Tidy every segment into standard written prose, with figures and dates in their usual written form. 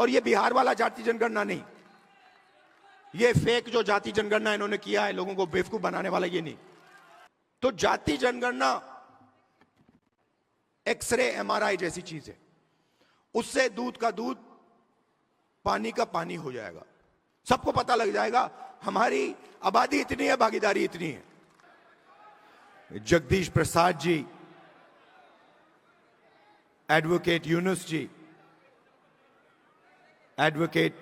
और ये बिहार वाला जाति जनगणना नहीं, ये फेक जो जाति जनगणना इन्होंने किया है लोगों को बेवकूफ बनाने वाला, ये नहीं। तो जाति जनगणना एक्सरे एमआरआई जैसी चीज है, उससे दूध का दूध पानी का पानी हो जाएगा। सबको पता लग जाएगा हमारी आबादी इतनी है, भागीदारी इतनी है। जगदीश प्रसाद जी, एडवोकेट यूनुस जी, एडवोकेट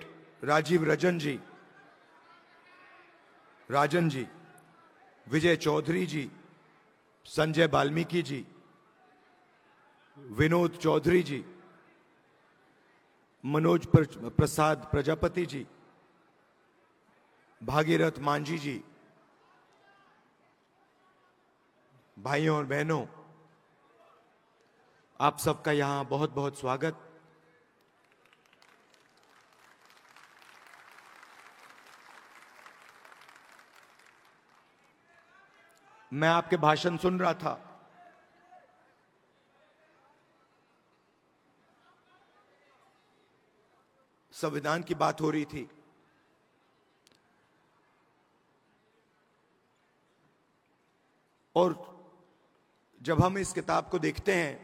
राजीव रंजन जी, राजन जी, विजय चौधरी जी, संजय वाल्मीकि जी, विनोद चौधरी जी, मनोज प्रसाद प्रजापति जी, भागीरथ मांझी जी, भाइयों और बहनों, आप सबका यहां बहुत बहुत स्वागत। मैं आपके भाषण सुन रहा था, संविधान की बात हो रही थी, और जब हम इस किताब को देखते हैं,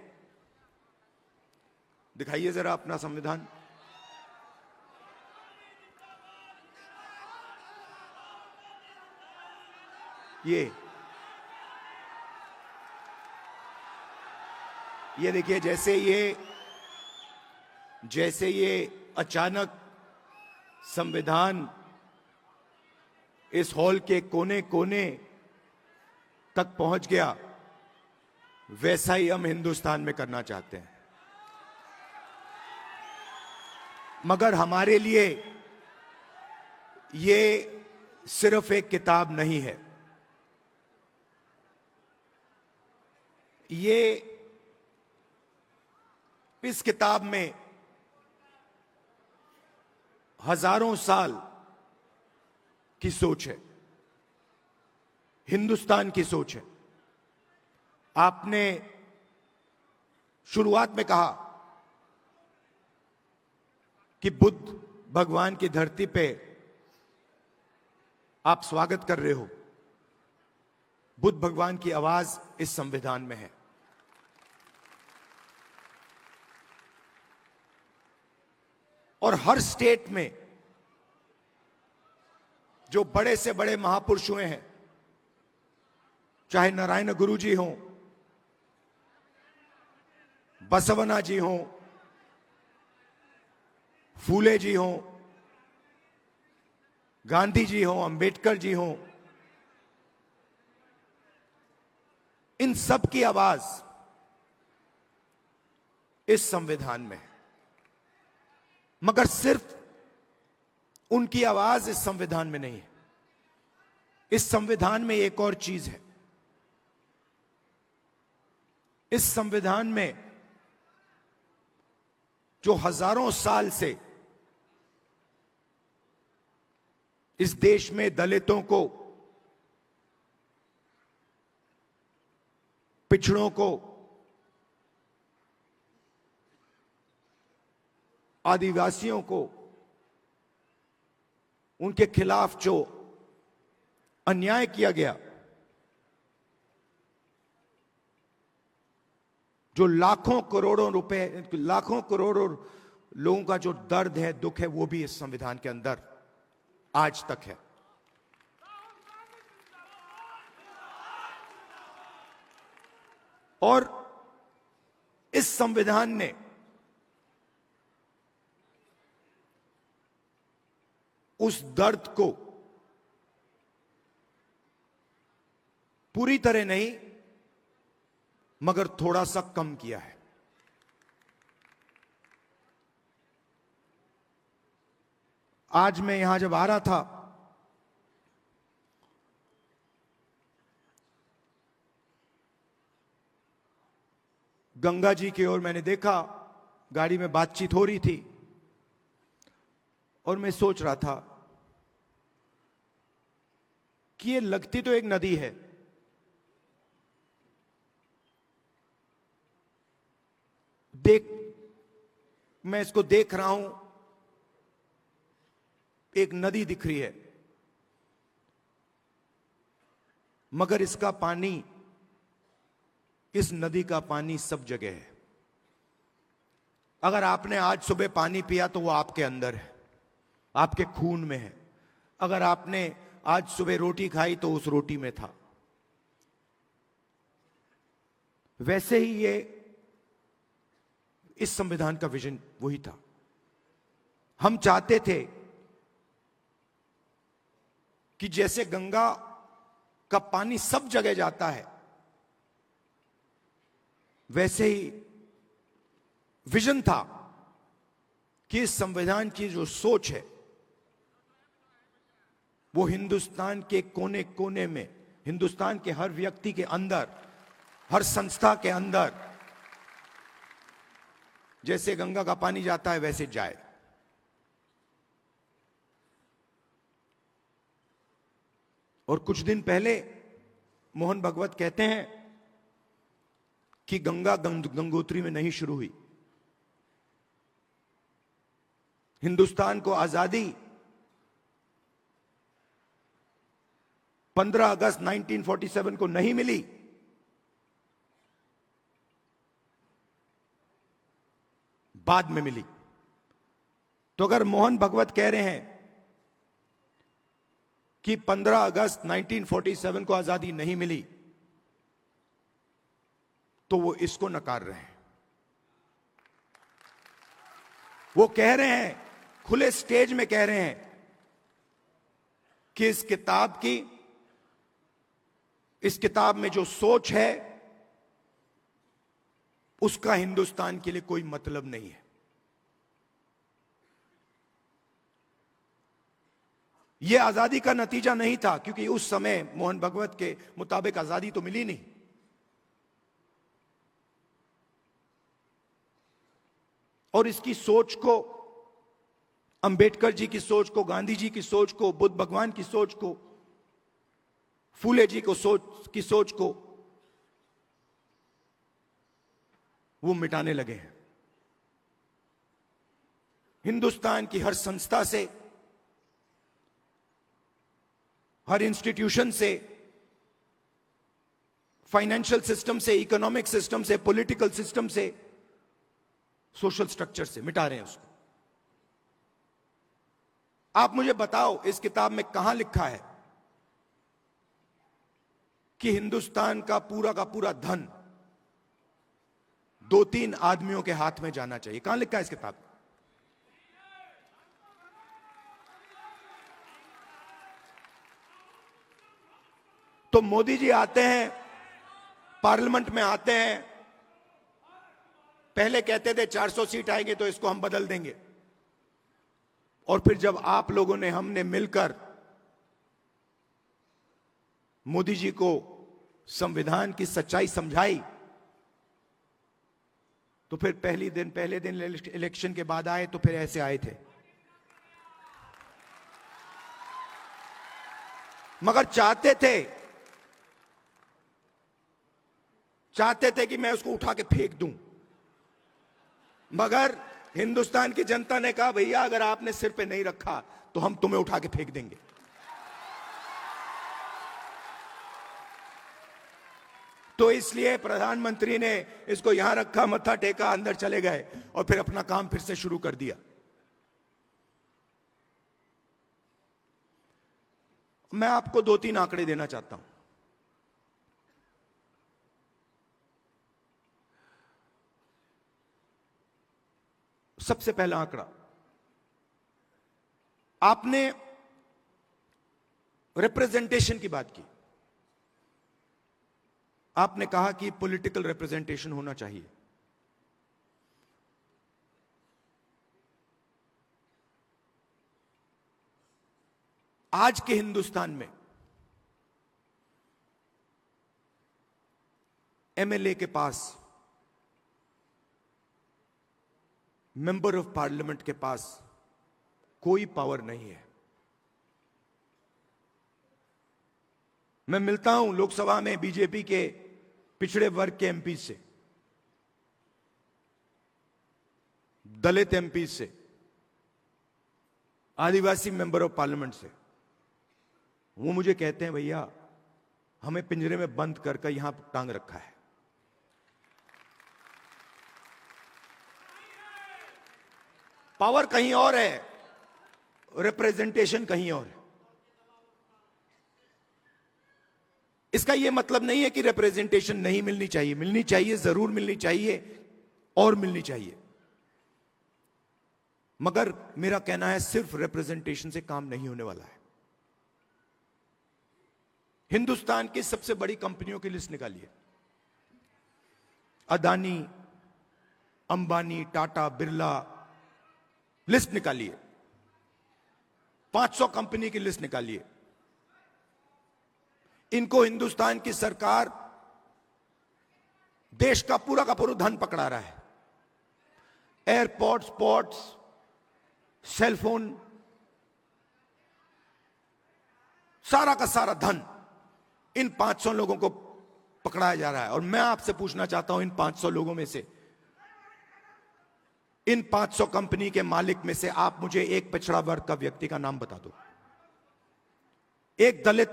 दिखाइए जरा अपना संविधान। ये देखिए, जैसे ये अचानक संविधान इस हॉल के कोने कोने तक पहुंच गया, वैसा ही हम हिंदुस्तान में करना चाहते हैं। मगर हमारे लिए ये सिर्फ एक किताब नहीं है, ये इस किताब में हजारों साल की सोच है, हिंदुस्तान की सोच है। आपने शुरुआत में कहा कि बुद्ध भगवान की धरती पे आप स्वागत कर रहे हो। बुद्ध भगवान की आवाज इस संविधान में है। और हर स्टेट में जो बड़े से बड़े महापुरुष हुए हैं, चाहे नारायण गुरु जी हों, बसवना जी हों, फूले जी हों, गांधी जी हों, अंबेडकर जी हों, इन सब की आवाज इस संविधान में है। मगर सिर्फ उनकी आवाज इस संविधान में नहीं है, इस संविधान में एक और चीज है। इस संविधान में जो हजारों साल से इस देश में दलितों को, पिछड़ों को, आदिवासियों को, उनके खिलाफ जो अन्याय किया गया, जो लाखों करोड़ों रुपए, लाखों करोड़ों लोगों का जो दर्द है, दुख है, वो भी इस संविधान के अंदर आज तक है। और इस संविधान ने उस दर्द को पूरी तरह नहीं मगर थोड़ा सा कम किया है। आज मैं यहां जब आ रहा था, गंगा जी की ओर मैंने देखा, गाड़ी में बातचीत हो रही थी और मैं सोच रहा था कि ये लगती तो एक नदी है, मैं इसको देख रहा हूं एक नदी दिख रही है, मगर इसका पानी, इस नदी का पानी सब जगह है। अगर आपने आज सुबह पानी पिया तो वो आपके अंदर है, आपके खून में है। अगर आपने आज सुबह रोटी खाई तो उस रोटी में था। वैसे ही ये इस संविधान का विजन वही था। हम चाहते थे कि जैसे गंगा का पानी सब जगह जाता है, वैसे ही विजन था कि इस संविधान की जो सोच है वो हिंदुस्तान के कोने कोने में, हिंदुस्तान के हर व्यक्ति के अंदर, हर संस्था के अंदर जैसे गंगा का पानी जाता है वैसे जाए। और कुछ दिन पहले मोहन भागवत कहते हैं कि गंगा गंगोत्री में नहीं शुरू हुई। हिंदुस्तान को आजादी 15 अगस्त 1947 को नहीं मिली, बाद में मिली। तो अगर मोहन भागवत कह रहे हैं कि 15 अगस्त 1947 को आजादी नहीं मिली, तो वो इसको नकार रहे हैं। वो कह रहे हैं, खुले स्टेज में कह रहे हैं कि इस किताब में जो सोच है उसका हिंदुस्तान के लिए कोई मतलब नहीं है। यह आजादी का नतीजा नहीं था, क्योंकि उस समय मोहन भागवत के मुताबिक आजादी तो मिली नहीं। और इसकी सोच को, अंबेडकर जी की सोच को, गांधी जी की सोच को, बुद्ध भगवान की सोच को, फूले जी की सोच को वो मिटाने लगे हैं। हिंदुस्तान की हर संस्था से, हर इंस्टीट्यूशन से, फाइनेंशियल सिस्टम से, इकोनॉमिक सिस्टम से, पॉलिटिकल सिस्टम से, सोशल स्ट्रक्चर से मिटा रहे हैं उसको। आप मुझे बताओ, इस किताब में कहां लिखा है कि हिंदुस्तान का पूरा धन 2-3 आदमियों के हाथ में जाना चाहिए? कहां लिखा है इस किताब में? तो मोदी जी आते हैं, पार्लियामेंट में आते हैं, पहले कहते थे 400 सीट आएंगे तो इसको हम बदल देंगे। और फिर जब आप लोगों ने, हमने मिलकर मोदी जी को संविधान की सच्चाई समझाई, तो फिर पहले दिन इलेक्शन के बाद आए तो फिर ऐसे आए थे। मगर चाहते थे कि मैं उसको उठा के फेंक दूं। मगर हिंदुस्तान की जनता ने कहा, भैया अगर आपने सिर पे नहीं रखा तो हम तुम्हें उठा के फेंक देंगे। तो इसलिए प्रधानमंत्री ने इसको यहां रखा, मत्था टेका, अंदर चले गए और फिर अपना काम फिर से शुरू कर दिया। मैं आपको 2-3 आंकड़े देना चाहता हूं। सबसे पहला आंकड़ा, आपने रिप्रेजेंटेशन की बात की। आपने कहा कि पॉलिटिकल रिप्रेजेंटेशन होना चाहिए। आज के हिंदुस्तान में एमएलए के पास, मेंबर ऑफ पार्लियामेंट के पास कोई पावर नहीं है। मैं मिलता हूं लोकसभा में बीजेपी के पिछड़े वर्ग के एमपी से, दलित एमपी से, आदिवासी मेंबर ऑफ पार्लियामेंट से, वो मुझे कहते हैं भैया हमें पिंजरे में बंद कर यहां टांग रखा है। पावर कहीं और है, रिप्रेजेंटेशन कहीं और है। इसका यह मतलब नहीं है कि रिप्रेजेंटेशन नहीं मिलनी चाहिए, मिलनी चाहिए, जरूर मिलनी चाहिए और मिलनी चाहिए, मगर मेरा कहना है सिर्फ रिप्रेजेंटेशन से काम नहीं होने वाला है। हिंदुस्तान की सबसे बड़ी कंपनियों की लिस्ट निकालिए, अदानी, अंबानी, टाटा, बिरला, लिस्ट निकालिए। 500 कंपनी की लिस्ट निकालिए। इनको हिंदुस्तान की सरकार देश का पूरा धन पकड़ा रहा है। एयरपोर्ट्स, पोर्ट्स, सेलफोन, सारा का सारा धन इन 500 लोगों को पकड़ाया जा रहा है। और मैं आपसे पूछना चाहता हूं, इन 500 लोगों में से, इन 500 कंपनी के मालिक में से आप मुझे एक पिछड़ा वर्ग का व्यक्ति का नाम बता दो। एक दलित,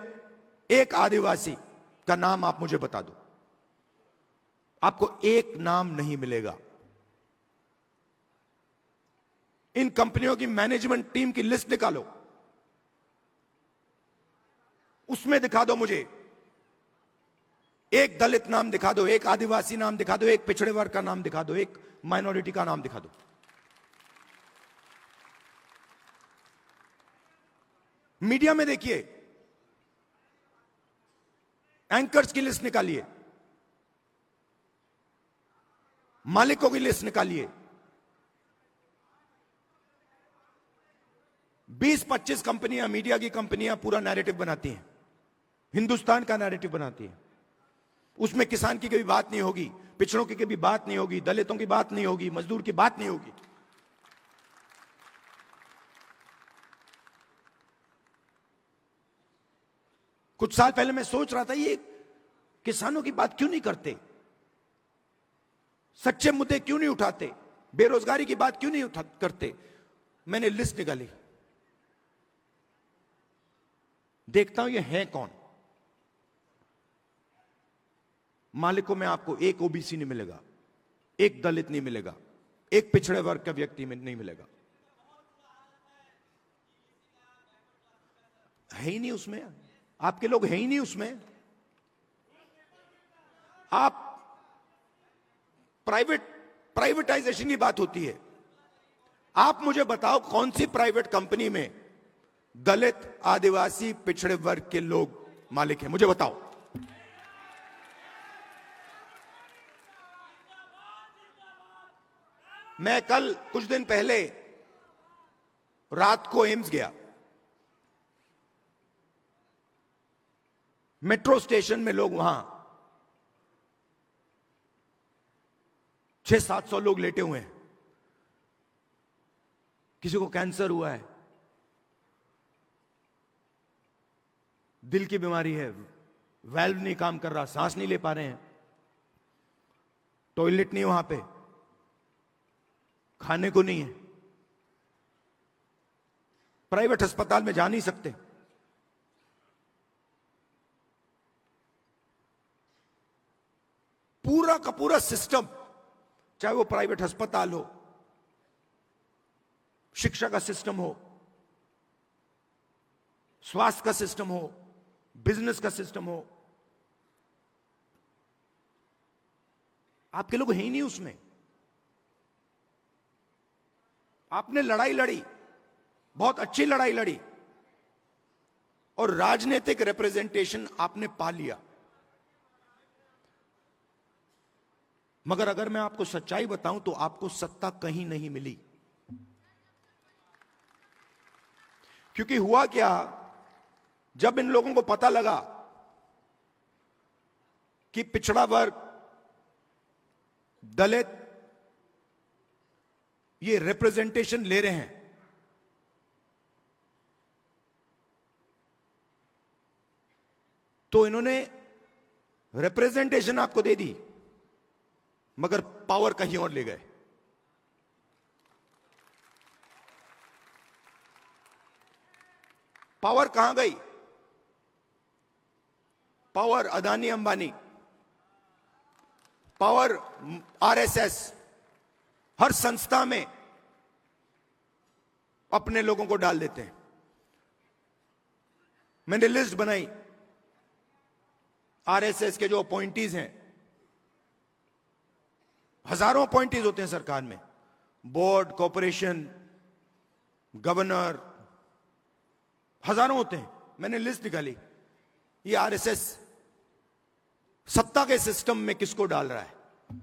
एक आदिवासी का नाम आप मुझे बता दो। आपको एक नाम नहीं मिलेगा। इन कंपनियों की मैनेजमेंट टीम की लिस्ट निकालो, उसमें दिखा दो मुझे एक दलित नाम दिखा दो, एक आदिवासी नाम दिखा दो, एक पिछड़े वर्ग का नाम दिखा दो, एक माइनॉरिटी का नाम दिखा दो। मीडिया में देखिए, एंकर्स की लिस्ट निकालिए, मालिकों की लिस्ट निकालिए। 20-25 कंपनियां, मीडिया की कंपनियां पूरा नैरेटिव बनाती हैं, हिंदुस्तान का नैरेटिव बनाती हैं। उसमें किसान की कभी बात नहीं होगी, पिछड़ों की कभी बात नहीं होगी, दलितों की बात नहीं होगी, मजदूर की बात नहीं होगी। कुछ साल पहले मैं सोच रहा था, ये किसानों की बात क्यों नहीं करते, सच्चे मुद्दे क्यों नहीं उठाते, बेरोजगारी की बात क्यों नहीं करते। मैंने लिस्ट निकाली, देखता हूं ये है कौन। मालिकों में आपको एक ओबीसी नहीं मिलेगा, एक दलित नहीं मिलेगा, एक पिछड़े वर्ग का व्यक्ति में नहीं मिलेगा, है ही नहीं उसमें। आपके लोग है ही नहीं उसमें। आप प्राइवेटाइजेशन की बात होती है। आप मुझे बताओ कौन सी प्राइवेट कंपनी में दलित, आदिवासी, पिछड़े वर्ग के लोग मालिक हैं, मुझे बताओ। मैं कल कुछ दिन पहले रात को एम्स गया। मेट्रो स्टेशन में लोग वहां 600-700 लोग लेटे हुए हैं। किसी को कैंसर हुआ है, दिल की बीमारी है, वाल्व नहीं काम कर रहा, सांस नहीं ले पा रहे हैं, टॉयलेट नहीं वहां पे, खाने को नहीं है, प्राइवेट अस्पताल में जा नहीं सकते। पूरा का पूरा सिस्टम, चाहे वो प्राइवेट अस्पताल हो, शिक्षा का सिस्टम हो, स्वास्थ्य का सिस्टम हो, बिजनेस का सिस्टम हो, आपके लोग हैं ही नहीं उसमें। आपने लड़ाई लड़ी, बहुत अच्छी लड़ाई लड़ी, और राजनीतिक रिप्रेजेंटेशन आपने पा लिया। मगर अगर मैं आपको सच्चाई बताऊं तो आपको सत्ता कहीं नहीं मिली। क्योंकि हुआ क्या, जब इन लोगों को पता लगा कि पिछड़ा वर्ग, दलित ये रिप्रेजेंटेशन ले रहे हैं, तो इन्होंने रिप्रेजेंटेशन आपको दे दी, मगर पावर कहीं और ले गए। पावर कहां गई? Power Adani Ambani, power RSS, हर संस्था में अपने लोगों को डाल देते हैं। मैंने लिस्ट बनाई आरएसएस के जो अपॉइंटीज हैं, हजारों अपॉइंटीज होते हैं सरकार में, बोर्ड, कॉर्पोरेशन, गवर्नर, हजारों होते हैं। मैंने लिस्ट निकाली, ये आरएसएस सत्ता के सिस्टम में किसको डाल रहा है।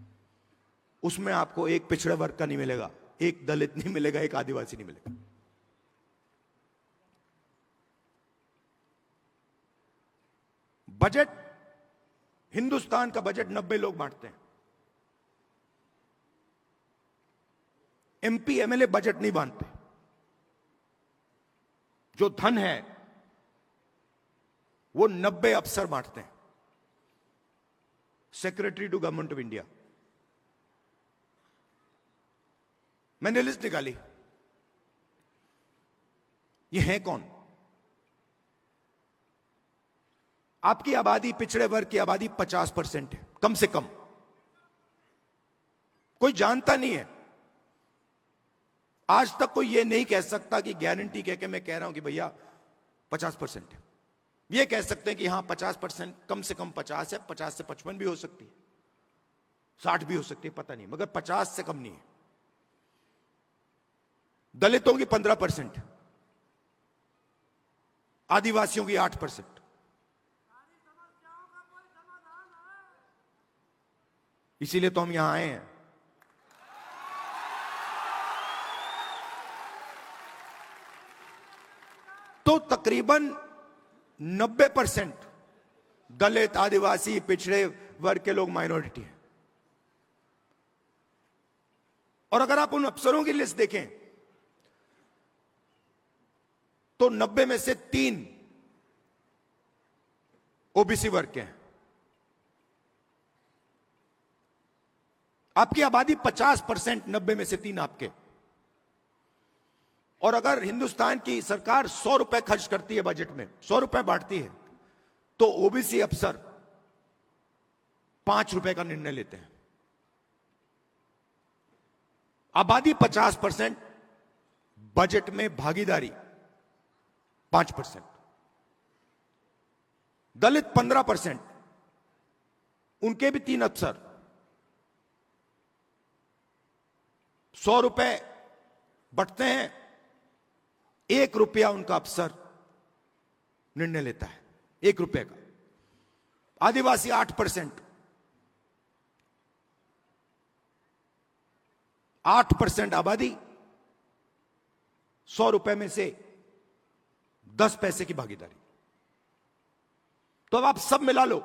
उसमें आपको एक पिछड़े वर्ग का नहीं मिलेगा, एक दलित नहीं मिलेगा, एक आदिवासी नहीं मिलेगा। बजट, हिंदुस्तान का बजट 90 लोग बांटते हैं। एमपी एमएलए बजट नहीं बांटते। जो धन है वो 90 अफसर बांटते हैं, secretary to government of India. मैंने लिस्ट निकाली, ये है कौन? आपकी आबादी, पिछड़े वर्ग की आबादी 50% है, कम से कम। कोई जानता नहीं है। आज तक कोई यह नहीं कह सकता कि गारंटी कह के मैं कह रहा हूं कि भैया 50% है। यह कह सकते हैं कि हां 50%, कम से कम 50 है, 50 से 55 भी हो सकती है, 60 भी हो सकती है, पता नहीं, मगर 50 से कम नहीं है। दलितों की 15%, आदिवासियों की 8%। इसीलिए तो हम यहां आए हैं। तो तकरीबन 90% दलित, आदिवासी, पिछड़े वर्ग के लोग माइनॉरिटी हैं। और अगर आप उन अफसरों की लिस्ट देखें तो 90 में से 3 ओबीसी वर्ग के हैं। आपकी आबादी 50%, 90 में से 3 आपके। और अगर हिंदुस्तान की सरकार 100 रुपए खर्च करती है बजट में, 100 रुपए बांटती है, तो ओबीसी अफसर 5 रुपए का निर्णय लेते हैं। आबादी 50%, बजट में भागीदारी 5%। दलित 15%, उनके भी 3 अफसर, 100 रुपए बंटते हैं, 1 रुपया उनका अफसर निर्णय लेता है, 1 रुपए का। आदिवासी 8%, 8% आबादी, 100 रुपए में से 10 पैसे की भागीदारी। तो अब आप सब मिला लो,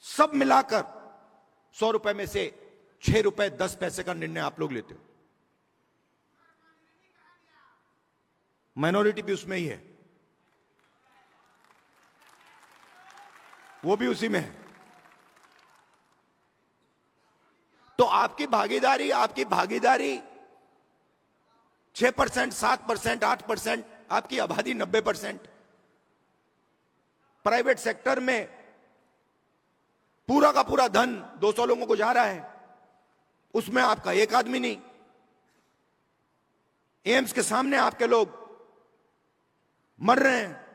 सब मिलाकर 100 रुपए में से 6 रुपए 10 पैसे का निर्णय आप लोग लेते हो। माइनॉरिटी भी उसमें ही है, वो भी उसी में है। तो आपकी भागीदारी 6%, 7%, 8%, आपकी आबादी 90%। प्राइवेट सेक्टर में पूरा का पूरा धन 200 लोगों को जा रहा है, उसमें आपका एक आदमी नहीं। एम्स के सामने आपके लोग मर रहे हैं,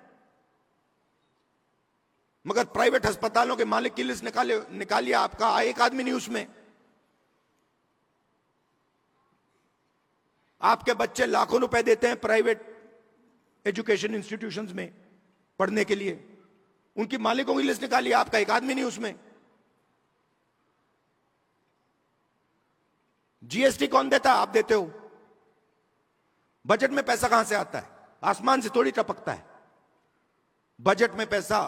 मगर प्राइवेट अस्पतालों के मालिक की लिस्ट निकालिए, आपका एक आदमी नहीं उसमें। आपके बच्चे लाखों रुपए देते हैं प्राइवेट एजुकेशन इंस्टीट्यूशंस में पढ़ने के लिए, उनकी मालिकों की लिस्ट निकालिए, आपका एक आदमी नहीं उसमें। जीएसटी कौन देता है? आप देते हो। बजट में पैसा कहां से आता है? आसमान से थोड़ी टपकता है। बजट में पैसा,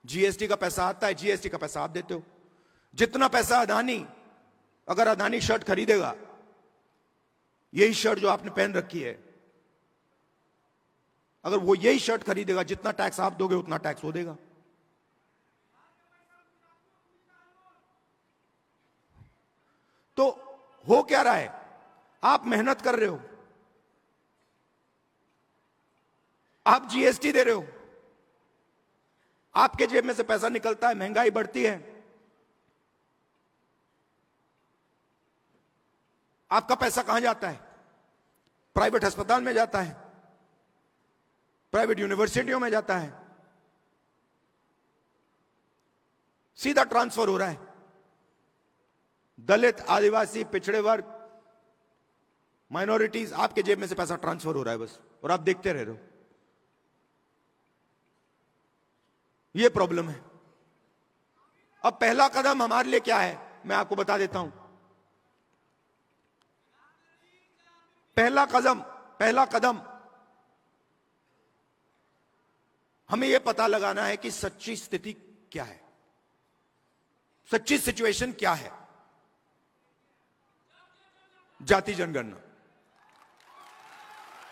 जीएसटी का पैसा आता है, जीएसटी का पैसा आप देते हो। जितना पैसा अदानी, अगर अदानी शर्ट खरीदेगा, यही शर्ट जो आपने पहन रखी है, अगर वो यही शर्ट खरीदेगा, जितना टैक्स आप दोगे उतना टैक्स वो देगा। तो हो क्या रहा है? आप मेहनत कर रहे हो, आप जीएसटी दे रहे हो, आपके जेब में से पैसा निकलता है, महंगाई बढ़ती है, आपका पैसा कहां जाता है? प्राइवेट अस्पताल में जाता है, प्राइवेट यूनिवर्सिटियों में जाता है, सीधा ट्रांसफर हो रहा है। दलित, आदिवासी, पिछड़े वर्ग, माइनॉरिटीज, आपके जेब में से पैसा ट्रांसफर हो रहा है बस, और आप देखते रह रहे हो। यह प्रॉब्लम है। अब पहला कदम हमारे लिए क्या है, मैं आपको बता देता हूं। पहला कदम हमें यह पता लगाना है कि सच्ची स्थिति क्या है, सच्ची सिचुएशन क्या है। जाति जनगणना,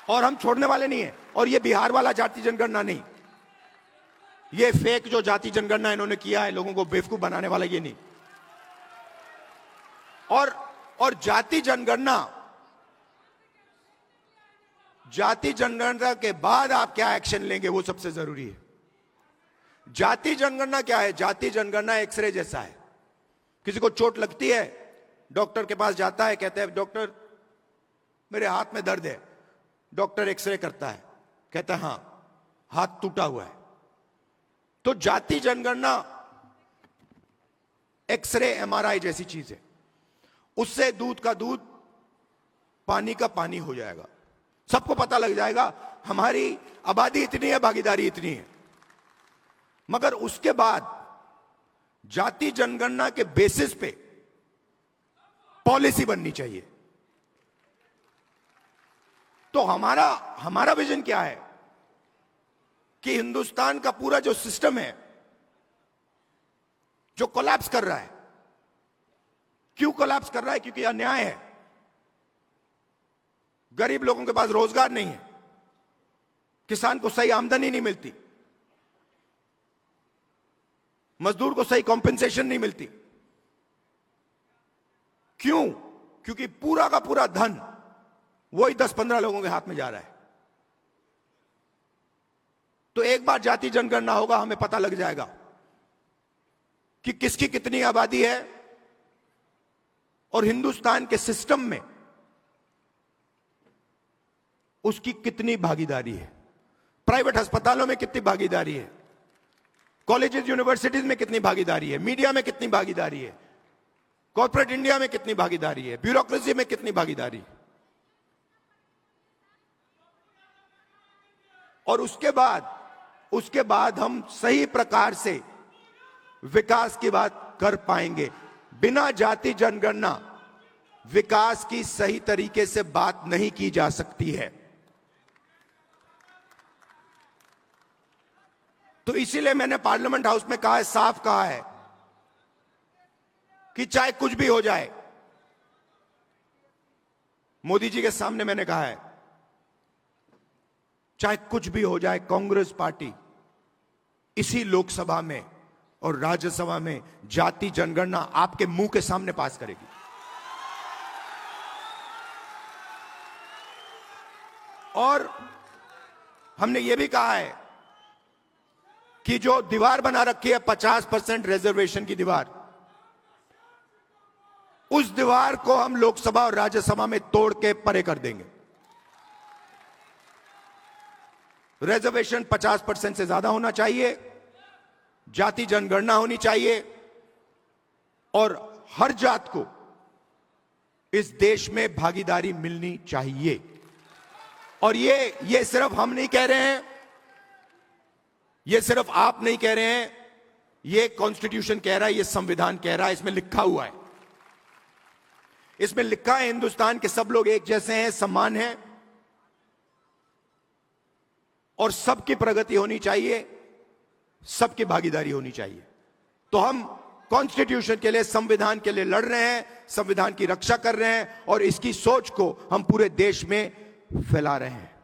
और हम छोड़ने वाले नहीं है। और ये बिहार वाला जाति जनगणना नहीं, ये फेक जो जाति जनगणना इन्होंने किया है, लोगों को बेवकूफ बनाने वाला, ये नहीं। और जाति जनगणना के बाद आप क्या एक्शन लेंगे, वो सबसे जरूरी है। जाति जनगणना क्या है? जाति जनगणना एक्सरे जैसा है। किसी को चोट लगती है, डॉक्टर के पास जाता है, कहता है डॉक्टर मेरे हाथ में दर्द है। डॉक्टर एक्सरे करता है, कहता है हां हाथ टूटा हुआ है। तो जाति जनगणना एक्सरे, एमआरआई जैसी चीज है। उससे दूध का दूध, पानी का पानी हो जाएगा। सबको पता लग जाएगा हमारी आबादी इतनी है, भागीदारी इतनी है। मगर उसके बाद जाति जनगणना के बेसिस पे पॉलिसी बननी चाहिए। तो हमारा विजन क्या है कि हिंदुस्तान का पूरा जो सिस्टम है, जो कोलैप्स कर रहा है, क्यों कोलैप्स कर रहा है? क्योंकि अन्याय है। गरीब लोगों के पास रोजगार नहीं है, किसान को सही आमदनी नहीं मिलती, मजदूर को सही कॉम्पेंसेशन नहीं मिलती। क्यों? क्योंकि पूरा का पूरा धन वही 10-15 लोगों के हाथ में जा रहा है। तो एक बार जाति जनगणना होगा, हमें पता लग जाएगा कि किसकी कितनी आबादी है और हिंदुस्तान के सिस्टम में उसकी कितनी भागीदारी है। प्राइवेट अस्पतालों में कितनी भागीदारी है, कॉलेजेस यूनिवर्सिटीज में कितनी भागीदारी है, मीडिया में कितनी भागीदारी है, कॉर्पोरेट इंडिया में कितनी भागीदारी है, ब्यूरोक्रेसी में कितनी भागीदारी है। और उसके बाद हम सही प्रकार से विकास की बात कर पाएंगे। बिना जाति जनगणना विकास की सही तरीके से बात नहीं की जा सकती है। तो इसीलिए मैंने पार्लियामेंट हाउस में कहा है, साफ कहा है कि चाहे कुछ भी हो जाए, मोदी जी के सामने मैंने कहा है, चाहे कुछ भी हो जाए, कांग्रेस पार्टी इसी लोकसभा में और राज्यसभा में जाति जनगणना आपके मुंह के सामने पास करेगी। और हमने यह भी कहा है कि जो दीवार बना रखी है 50% रिजर्वेशन की दीवार, उस दीवार को हम लोकसभा और राज्यसभा में तोड़ के परे कर देंगे। रिजर्वेशन 50% से ज्यादा होना चाहिए, जाति जनगणना होनी चाहिए और हर जात को इस देश में भागीदारी मिलनी चाहिए। और ये सिर्फ हम नहीं कह रहे हैं, ये सिर्फ आप नहीं कह रहे हैं, ये कॉन्स्टिट्यूशन कह रहा है, ये संविधान कह रहा है, इसमें लिखा हुआ है। इसमें लिखा है हिंदुस्तान के सब लोग एक जैसे हैं, समान हैं और सबकी प्रगति होनी चाहिए, सबकी भागीदारी होनी चाहिए। तो हम कॉन्स्टिट्यूशन के लिए, संविधान के लिए लड़ रहे हैं, संविधान की रक्षा कर रहे हैं और इसकी सोच को हम पूरे देश में फैला रहे हैं।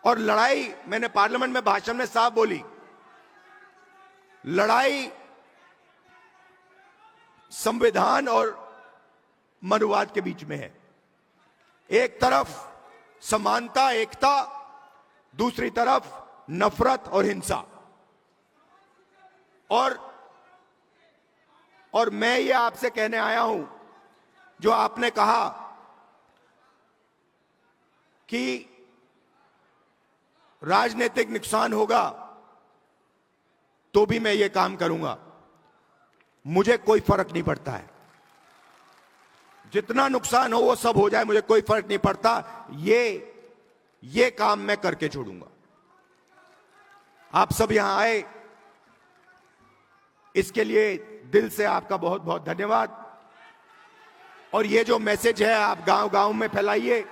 और लड़ाई, मैंने पार्लियामेंट में भाषण में साफ बोली, लड़ाई संविधान और मनुवाद के बीच में है। एक तरफ समानता, एकता, दूसरी तरफ नफरत और हिंसा। और मैं ये आपसे कहने आया हूं, जो आपने कहा कि राजनीतिक नुकसान होगा तो भी मैं ये काम करूंगा, मुझे कोई फर्क नहीं पड़ता है। जितना नुकसान हो वो सब हो जाए, मुझे कोई फर्क नहीं पड़ता। ये काम मैं करके छोड़ूंगा। आप सब यहां आए, इसके लिए दिल से आपका बहुत बहुत धन्यवाद। और ये जो मैसेज है आप गांव गांव में फैलाइए,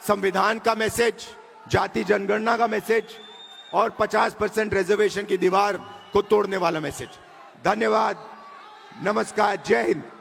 संविधान का मैसेज, जाति जनगणना का मैसेज और 50% रिजर्वेशन की दीवार को तोड़ने वाला मैसेज। धन्यवाद, नमस्कार, जय हिंद।